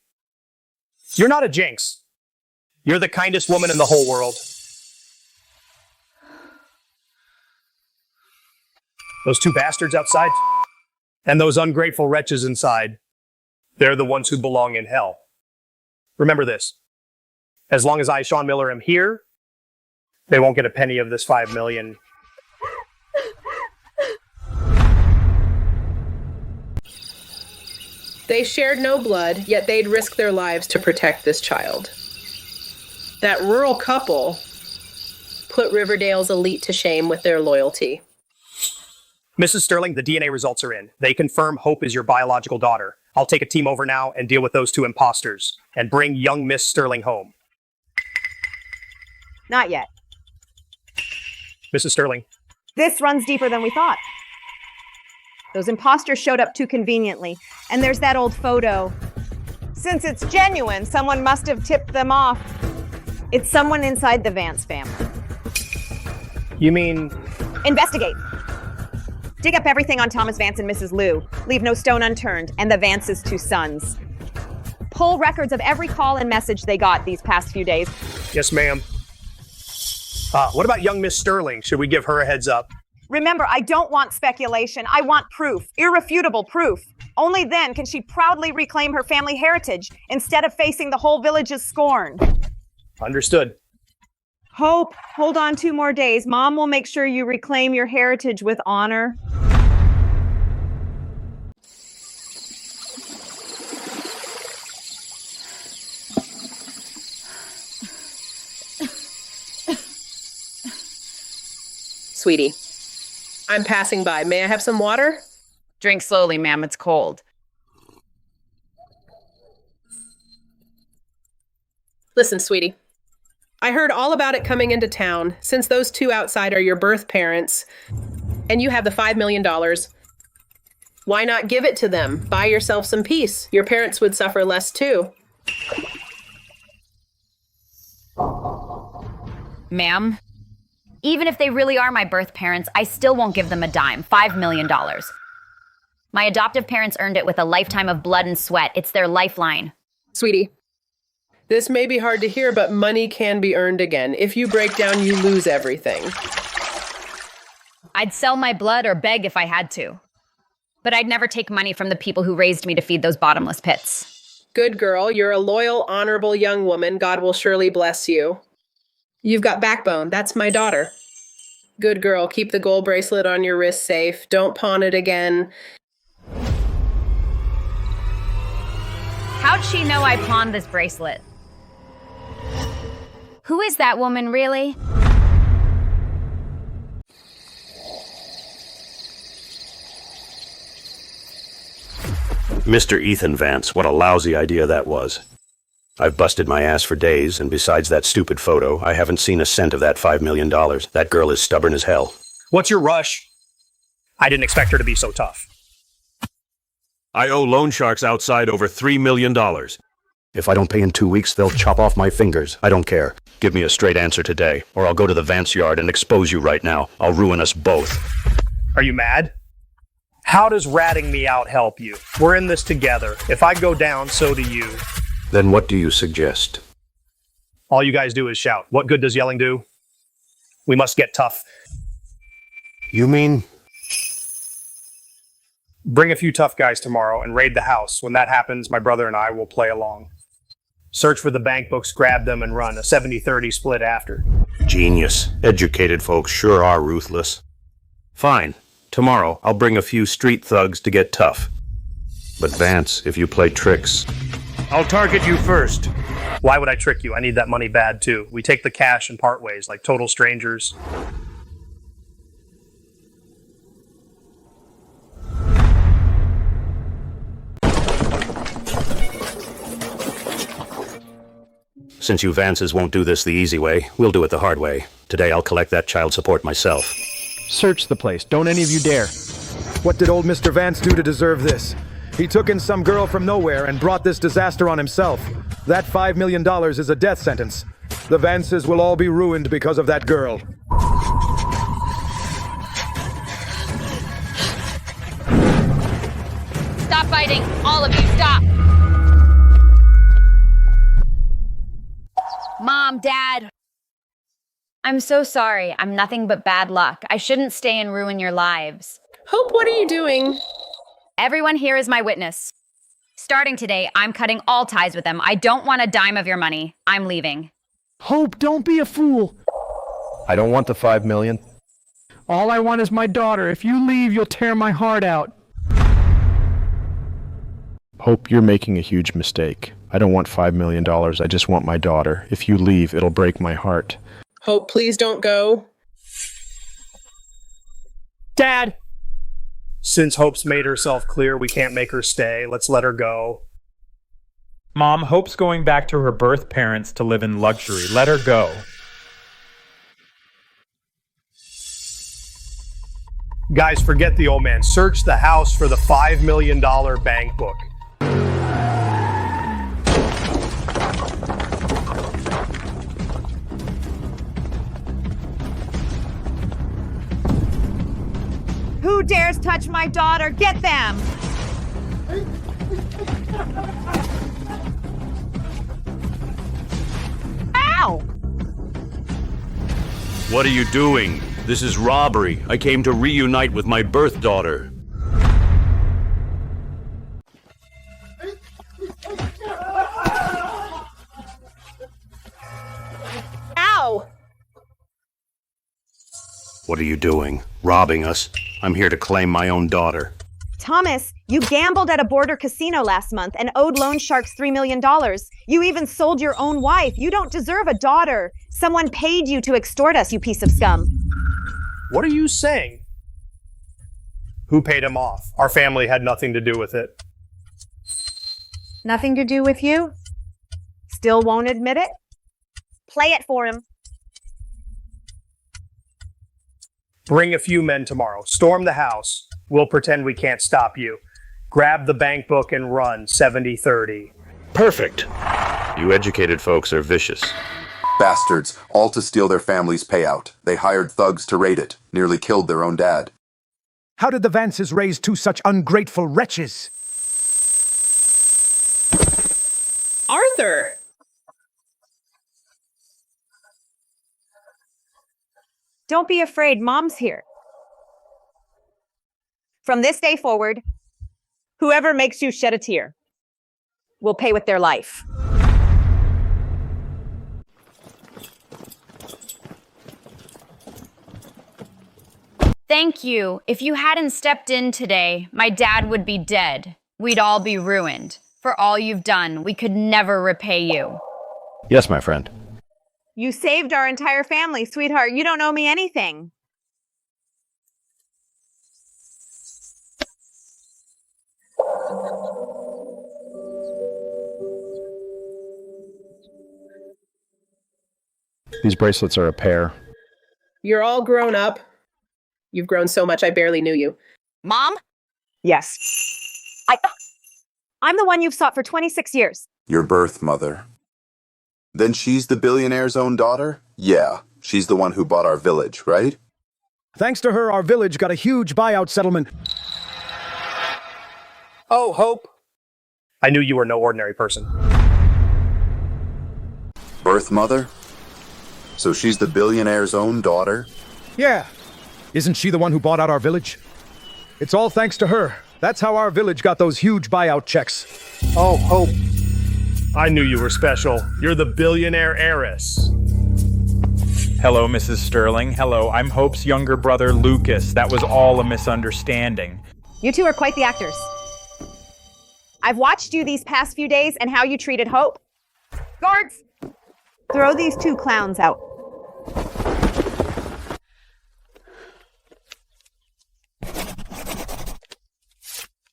You're not a jinx. You're the kindest woman in the whole world. Those two bastards outside, and those ungrateful wretches inside, they're the ones who belong in hell. Remember this. As long as I, Sean Miller, am here, they won't get a penny of this $5 million. They shared no blood, yet they'd risk their lives to protect this child. That rural couple put Riverdale's elite to shame with their loyalty. Mrs. Sterling, the DNA results are in. They confirm Hope is your biological daughter. I'll take a team over now and deal with those two imposters and bring young Miss Sterling home. Not yet. Mrs. Sterling. This runs deeper than we thought. Those imposters showed up too conveniently, and there's that old photo. Since it's genuine, someone must have tipped them off. It's someone inside the Vance family. You mean? Investigate. Dig up everything on Thomas Vance and Mrs. Liu. Leave no stone unturned, and the Vance's two sons. Pull records of every call and message they got these past few days. Yes, ma'am. What about young Miss Sterling? Should we give her a heads up? Remember, I don't want speculation. I want proof, irrefutable proof. Only then can she proudly reclaim her family heritage instead of facing the whole village's scorn. Understood. Hope, hold on 2 more days. Mom will make sure you reclaim your heritage with honor. Sweetie, I'm passing by. May I have some water? Drink slowly, ma'am. It's cold. Listen, sweetie. I heard all about it coming into town. Since those two outside are your birth parents, and you have the $5 million, why not give it to them? Buy yourself some peace. Your parents would suffer less too. Ma'am, Even if they really are my birth parents, I still won't give them a dime. $5 million. My adoptive parents earned it with a lifetime of blood and sweat. It's their lifeline. Sweetie, this may be hard to hear, but money can be earned again. If you break down, you lose everything. I'd sell my blood or beg if I had to. But I'd never take money from the people who raised me to feed those bottomless pits. Good girl. You're a loyal, honorable young woman. God will surely bless you. You've got backbone. That's my daughter. Good girl. Keep the gold bracelet on your wrist safe. Don't pawn it again. How'd she know I pawned this bracelet? Who is that woman, really? Mr. Ethan Vance, what a lousy idea that was. I've busted my ass for days, and besides that stupid photo, I haven't seen a cent of that $5 million. That girl is stubborn as hell. What's your rush? I didn't expect her to be so tough. I owe loan sharks outside over $3 million. If I don't pay in 2 weeks, they'll chop off my fingers. I don't care. Give me a straight answer today, or I'll go to the Vance yard and expose you right now. I'll ruin us both. Are you mad? How does ratting me out help you? We're in this together. If I go down, so do you. Then what do you suggest? All you guys do is shout. What good does yelling do? We must get tough. You mean? Bring a few tough guys tomorrow and raid the house. When that happens, my brother and I will play along. Search for the bank books, grab them, and run a 70-30 split after. Genius. Educated folks sure are ruthless. Fine. Tomorrow, I'll bring a few street thugs to get tough. But Vance, if you play tricks, I'll target you first. Why would I trick you? I need that money bad, too. We take the cash and part ways, like total strangers. Since you Vances won't do this the easy way, we'll do it the hard way. Today, I'll collect that child support myself. Search the place. Don't any of you dare. What did old Mr. Vance do to deserve this? He took in some girl from nowhere and brought this disaster on himself. That $5 million is a death sentence. The Vances will all be ruined because of that girl. Stop fighting! All of you, stop! Mom, Dad. I'm so sorry. I'm nothing but bad luck. I shouldn't stay and ruin your lives. Hope, what are you doing? Everyone here is my witness. Starting today, I'm cutting all ties with them. I don't want a dime of your money. I'm leaving. Hope, don't be a fool. I don't want the $5 million. All I want is my daughter. If you leave, you'll tear my heart out. Hope, you're making a huge mistake. I don't want $5 million. I just want my daughter. If you leave, it'll break my heart. Hope, please don't go. Dad! Since Hope's made herself clear, we can't make her stay. Let's let her go. Mom, Hope's going back to her birth parents to live in luxury. Let her go. Guys, forget the old man. Search the house for the $5 million bank book. Who dares touch my daughter? Get them! Ow! What are you doing? This is robbery. I came to reunite with my birth daughter. Ow! What are you doing? Robbing us? I'm here to claim my own daughter. Thomas, you gambled at a border casino last month and owed loan sharks $3 million. You even sold your own wife. You don't deserve a daughter. Someone paid you to extort us, you piece of scum. What are you saying? Who paid him off? Our family had nothing to do with it. Nothing to do with you? Still won't admit it? Play it for him. Bring a few men tomorrow. Storm the house. We'll pretend we can't stop you. Grab the bank book and run 70-30. Perfect. You educated folks are vicious. Bastards, all to steal their family's payout. They hired thugs to raid it, nearly killed their own dad. How did the Vances raise two such ungrateful wretches? Arthur! Don't be afraid, Mom's here. From this day forward, whoever makes you shed a tear will pay with their life. Thank you. If you hadn't stepped in today, my dad would be dead. We'd all be ruined. For all you've done, we could never repay you. Yes, my friend. You saved our entire family, sweetheart. You don't owe me anything. These bracelets are a pair. You're all grown up. You've grown so much I barely knew you. Mom? Yes. I'm the one you've sought for 26 years. Your birth mother. Then she's the billionaire's own daughter? Yeah, she's the one who bought our village, right? Thanks to her, our village got a huge buyout settlement. Oh, Hope. I knew you were no ordinary person. Birth mother? So she's the billionaire's own daughter? Yeah. Isn't she the one who bought out our village? It's all thanks to her. That's how our village got those huge buyout checks. Oh, Hope. I knew you were special. You're the billionaire heiress. Hello, Mrs. Sterling. Hello, I'm Hope's younger brother, Lucas. That was all a misunderstanding. You two are quite the actors. I've watched you these past few days and how you treated Hope. Guards! Throw these two clowns out.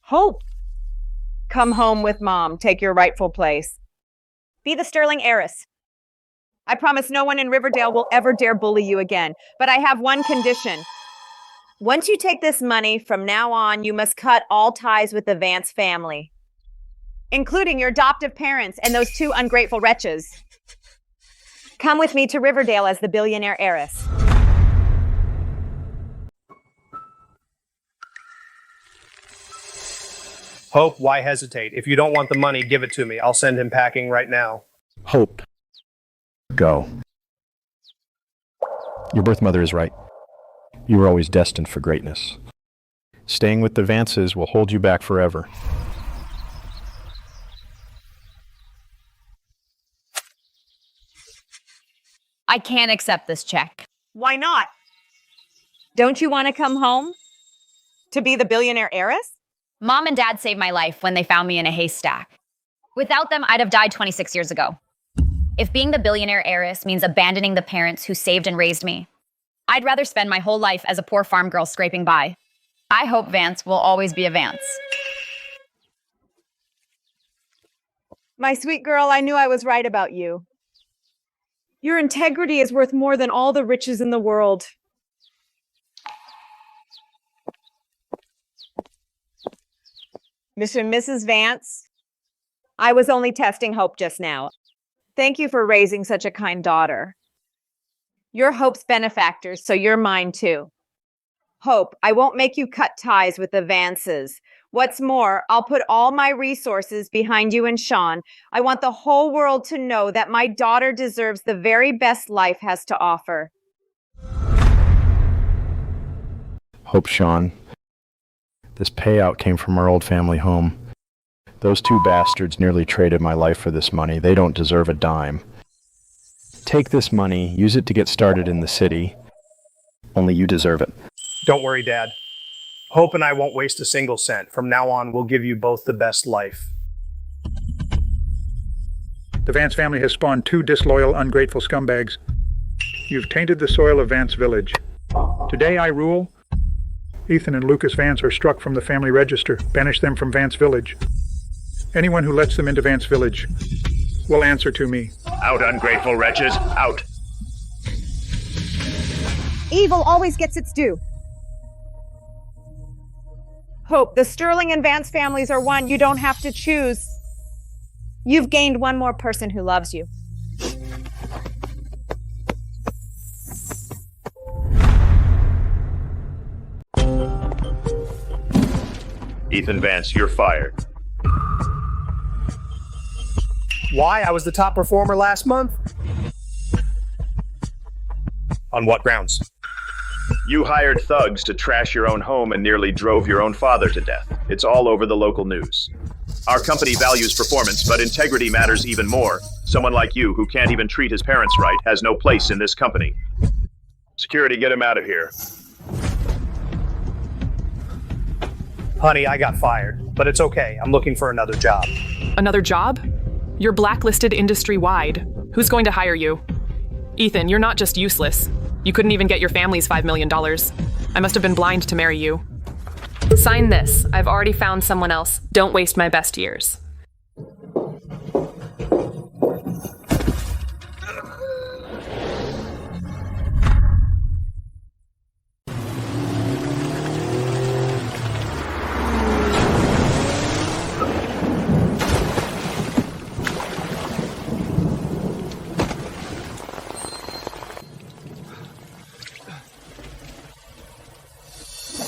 Hope! Come home with Mom. Take your rightful place. Be the Sterling heiress. I promise no one in Riverdale will ever dare bully you again. But I have one condition. Once you take this money, from now on, you must cut all ties with the Vance family, including your adoptive parents and those two ungrateful wretches. Come with me to Riverdale as the billionaire heiress. Hope, why hesitate? If you don't want the money, give it to me. I'll send him packing right now. Hope. Go. Your birth mother is right. You were always destined for greatness. Staying with the Vances will hold you back forever. I can't accept this check. Why not? Don't you want to come home to be the billionaire heiress? Mom and Dad saved my life when they found me in a haystack. Without them, I'd have died 26 years ago. If being the billionaire heiress means abandoning the parents who saved and raised me, I'd rather spend my whole life as a poor farm girl scraping by. I hope Vance will always be a Vance. My sweet girl, I knew I was right about you. Your integrity is worth more than all the riches in the world. Mr. and Mrs. Vance, I was only testing Hope just now. Thank you for raising such a kind daughter. You're Hope's benefactors, so you're mine too. Hope, I won't make you cut ties with the Vances. What's more, I'll put all my resources behind you and Sean. I want the whole world to know that my daughter deserves the very best life has to offer. Hope, Sean. This payout came from our old family home. Those two bastards nearly traded my life for this money. They don't deserve a dime. Take this money, use it to get started in the city. Only you deserve it. Don't worry, Dad. Hope and I won't waste a single cent. From now on, we'll give you both the best life. The Vance family has spawned two disloyal, ungrateful scumbags. You've tainted the soil of Vance Village. Today I rule. Ethan and Lucas Vance are struck from the family register. Banish them from Vance Village. Anyone who lets them into Vance Village will answer to me. Out, ungrateful wretches, out. Evil always gets its due. Hope, the Sterling and Vance families are one. You don't have to choose. You've gained one more person who loves you. Ethan Vance, you're fired. Why? I was the top performer last month? On what grounds? You hired thugs to trash your own home and nearly drove your own father to death. It's all over the local news. Our company values performance, but integrity matters even more. Someone like you, who can't even treat his parents right, has no place in this company. Security, get him out of here. Honey, I got fired, but it's okay. I'm looking for another job. Another job? You're blacklisted industry-wide. Who's going to hire you? Ethan, you're not just useless. You couldn't even get your family's $5 million. I must have been blind to marry you. Sign this. I've already found someone else. Don't waste my best years.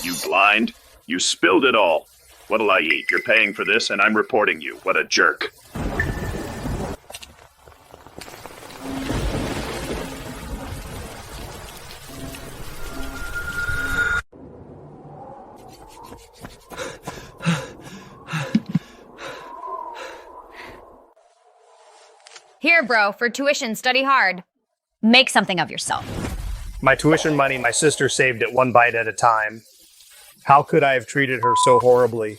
You blind? You spilled it all. What'll I eat? You're paying for this, and I'm reporting you. What a jerk. Here, bro, for tuition, study hard. Make something of yourself. My tuition money my sister saved it one bite at a time. How could I have treated her so horribly?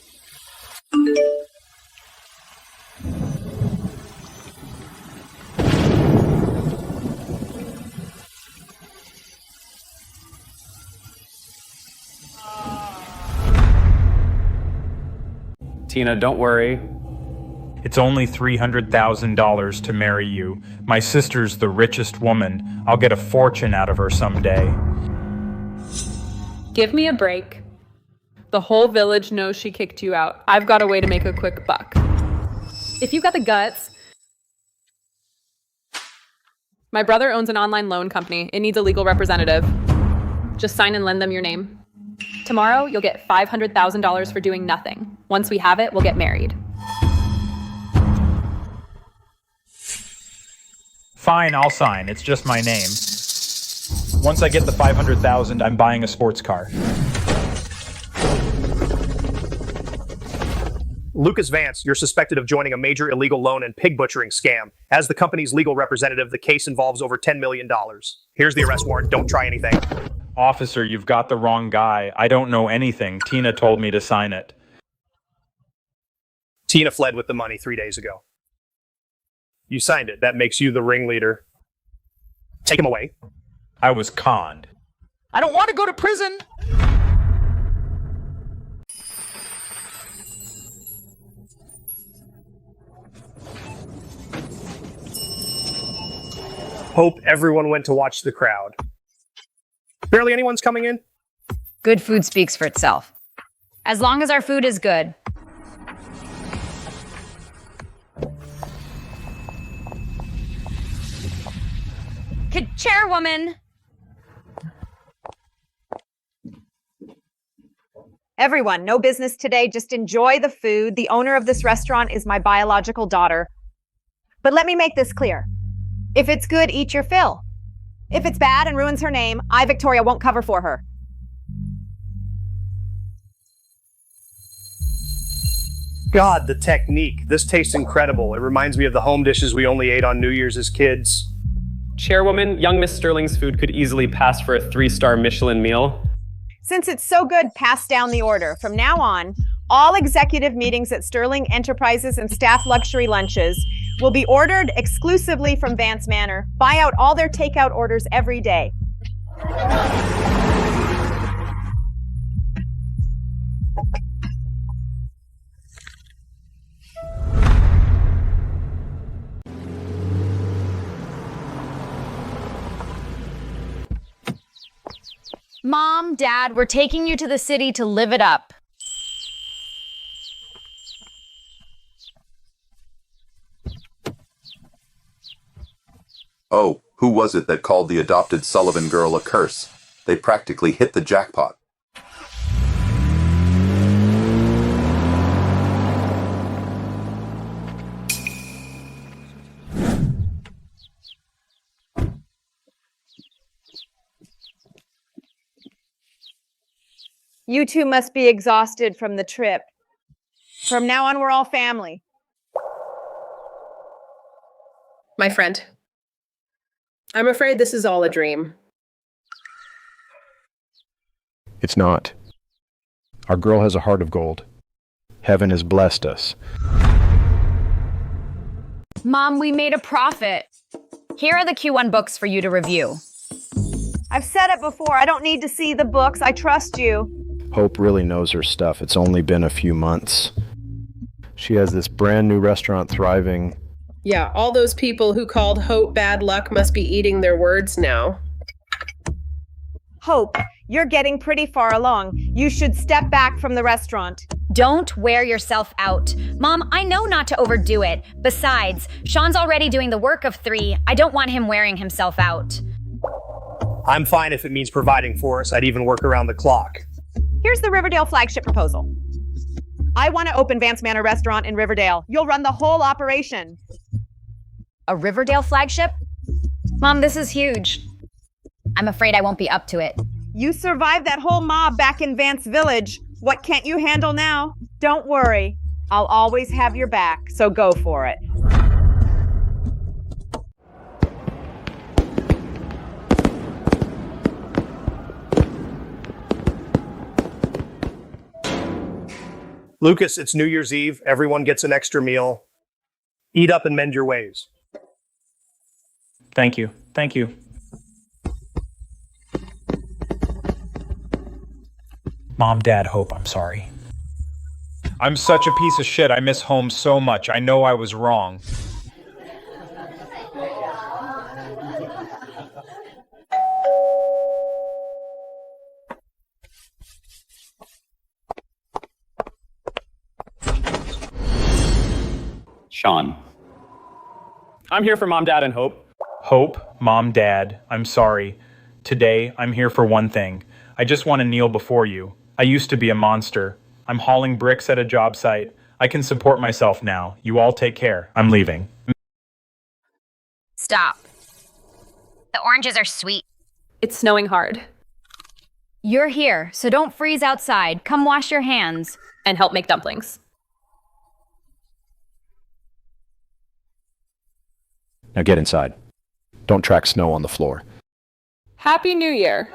Tina, don't worry. It's only $300,000 to marry you. My sister's the richest woman. I'll get a fortune out of her someday. Give me a break. The whole village knows she kicked you out. I've got a way to make a quick buck. If you've got the guts... My brother owns an online loan company. It needs a legal representative. Just sign and lend them your name. Tomorrow, you'll get $500,000 for doing nothing. Once we have it, we'll get married. Fine, I'll sign. It's just my name. Once I get the $500,000, I'm buying a sports car. Lucas Vance, you're suspected of joining a major illegal loan and pig butchering scam. As the company's legal representative, the case involves over $10 million. Here's the arrest warrant. Don't try anything. Officer, you've got the wrong guy. I don't know anything. Tina told me to sign it. Tina fled with the money 3 days ago. You signed it. That makes you the ringleader. Take him away. I was conned. I don't want to go to prison. Hope everyone went to watch the crowd. Barely anyone's coming in. Good food speaks for itself. As long as our food is good. Chairwoman! Everyone, no business today. Just enjoy the food. The owner of this restaurant is my biological daughter. But let me make this clear. If it's good, eat your fill. If it's bad and ruins her name, I, Victoria, won't cover for her. God, the technique. This tastes incredible. It reminds me of the home dishes we only ate on New Year's as kids. Chairwoman, young Miss Sterling's food could easily pass for a 3-star Michelin meal. Since it's so good, pass down the order. From now on, all executive meetings at Sterling Enterprises and staff luxury lunches will be ordered exclusively from Vance Manor. Buy out all their takeout orders every day. Mom, Dad, we're taking you to the city to live it up. Oh, who was it that called the adopted Sullivan girl a curse? They practically hit the jackpot. You two must be exhausted from the trip. From now on, we're all family. My friend, I'm afraid this is all a dream. It's not. Our girl has a heart of gold. Heaven has blessed us. Mom, we made a profit. Here are the Q1 books for you to review. I've said it before, I don't need to see the books. I trust you. Hope really knows her stuff. It's only been a few months. She has this brand new restaurant thriving. Yeah, all those people who called Hope bad luck must be eating their words now. Hope, you're getting pretty far along. You should step back from the restaurant. Don't wear yourself out. Mom, I know not to overdo it. Besides, Sean's already doing the work of 3. I don't want him wearing himself out. I'm fine if it means providing for us. I'd even work around the clock. Here's the Riverdale flagship proposal. I want to open Vance Manor Restaurant in Riverdale. You'll run the whole operation. A Riverdale flagship? Mom, this is huge. I'm afraid I won't be up to it. You survived that whole mob back in Vance Village. What can't you handle now? Don't worry. I'll always have your back, so go for it. Lucas, it's New Year's Eve. Everyone gets an extra meal. Eat up and mend your ways. Thank you. Thank you. Mom, Dad, Hope, I'm sorry. I'm such a piece of shit. I miss home so much. I know I was wrong. Sean. I'm here for Mom, Dad, and Hope. Hope, Mom, Dad, I'm sorry. Today, I'm here for one thing. I just want to kneel before you. I used to be a monster. I'm hauling bricks at a job site. I can support myself now. You all take care. I'm leaving. Stop. The oranges are sweet. It's snowing hard. You're here, so don't freeze outside. Come wash your hands. And help make dumplings. Now get inside. Don't track snow on the floor. Happy New Year.